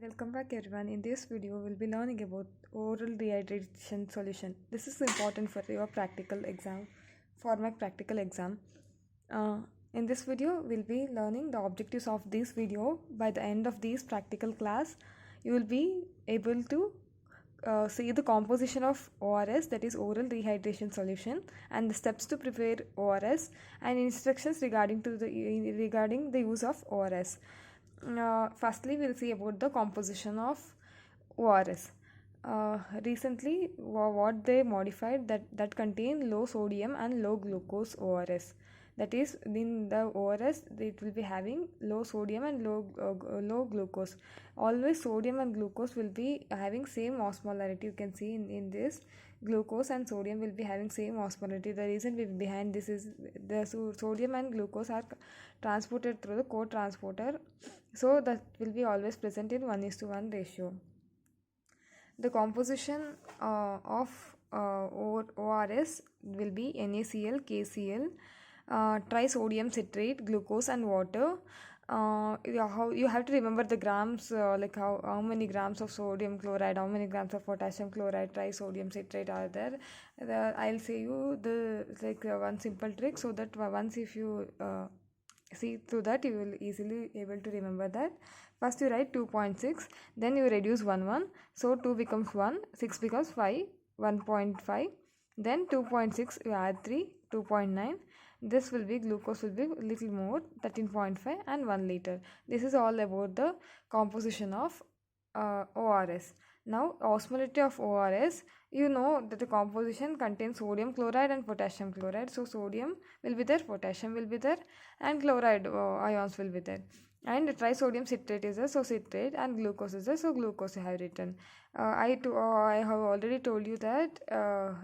Welcome back everyone. In this video we'll be learning about oral rehydration solution. This is important for your practical exam, uh, in this video we'll be learning the objectives of this video. By the end of this practical class you will be able to see the composition of ORS, that is oral rehydration solution, and the steps to prepare ORS and instructions regarding the use of ORS. Firstly, we'll see about the composition of ORS. Recently, what they modified that contain low sodium and low glucose ORS. That is, in the ORS, it will be having low sodium and low glucose. Always sodium and glucose will be having same osmolarity. You can see in this, glucose and sodium will be having same osmolarity. The reason behind this is the sodium and glucose are transported through the co-transporter, so that will be always present in 1:1 ratio. The composition of ORS will be NaCl, KCl, trisodium citrate, glucose and water. How you have to remember the grams, like how many grams of sodium chloride, how many grams of potassium chloride, trisodium citrate are there. I'll say you the one simple trick, so that once if you see through that you will easily able to remember that. First you write 2.6, then you reduce 1, so 2 becomes 1, 6 becomes 5, 1.5, then 2.6 you add 3, 2.9. This will be glucose will be little more, 13.5 and 1 liter. This is all about the composition of ORS. Now osmolarity of ORS, you know that the composition contains sodium chloride and potassium chloride. So sodium will be there, potassium will be there, and chloride ions will be there. And trisodium citrate is there, so citrate, and glucose is there, so glucose I have written. I have already told you that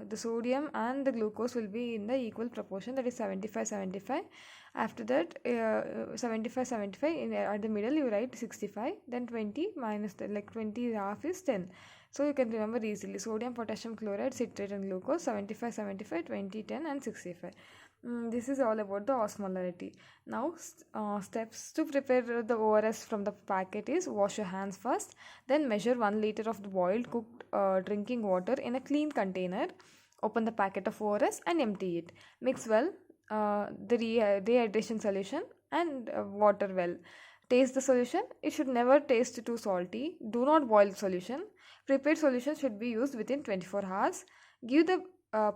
the sodium and the glucose will be in the equal proportion, that is 75-75. After that 75-75, at the middle you write 65, then 20 minus 20 half is 10. So you can remember easily: sodium, potassium chloride, citrate and glucose, 75-75, 20, 10 and 65. This is all about the osmolarity. Now steps to prepare the ORS from the packet is: wash your hands first, then measure 1 liter of the boiled cooked drinking water in a clean container, open the packet of ORS and empty it, mix well the rehydration solution and water well. Taste the solution. It should never taste too salty. Do not boil the solution. Prepared solution should be used within 24 hours. Give the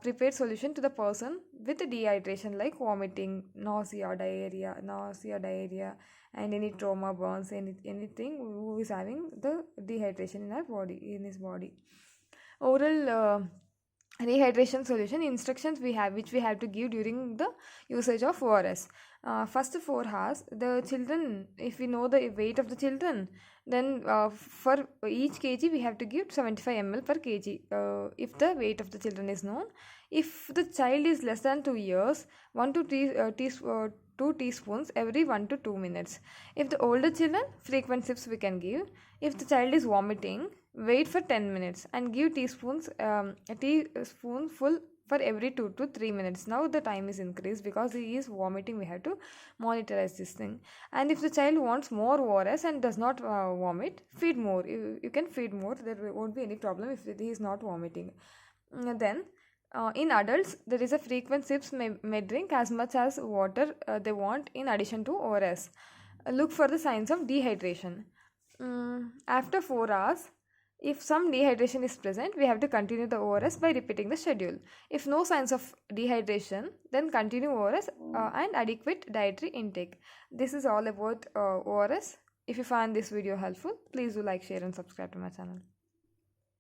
prepared solution to the person with dehydration like vomiting, nausea, diarrhea, and any trauma, burns, anything, who is having the dehydration in his body. Oral rehydration solution instructions which we have to give during the usage of ORS. First 4 hours, the children, if we know the weight of the children, then for each kg we have to give 75 ml per kg, if the weight of the children is known. If the child is less than 2 years, 2 teaspoons every 1 to 2 minutes. If the older children, frequent sips we can give. If the child is vomiting, wait for 10 minutes and give a teaspoonful for every 2 to 3 minutes. Now the time is increased because he is vomiting. We have to monitorize this thing. And if the child wants more ORS and does not vomit, feed more. You can feed more. There won't be any problem if he is not vomiting. Then in adults, there is a frequent sips may drink as much as water they want in addition to ORS. Look for the signs of dehydration. After 4 hours, if some dehydration is present, we have to continue the ORS by repeating the schedule. If no signs of dehydration, then continue ORS and adequate dietary intake. This is all about ORS. If you find this video helpful, please do like, share and subscribe to my channel.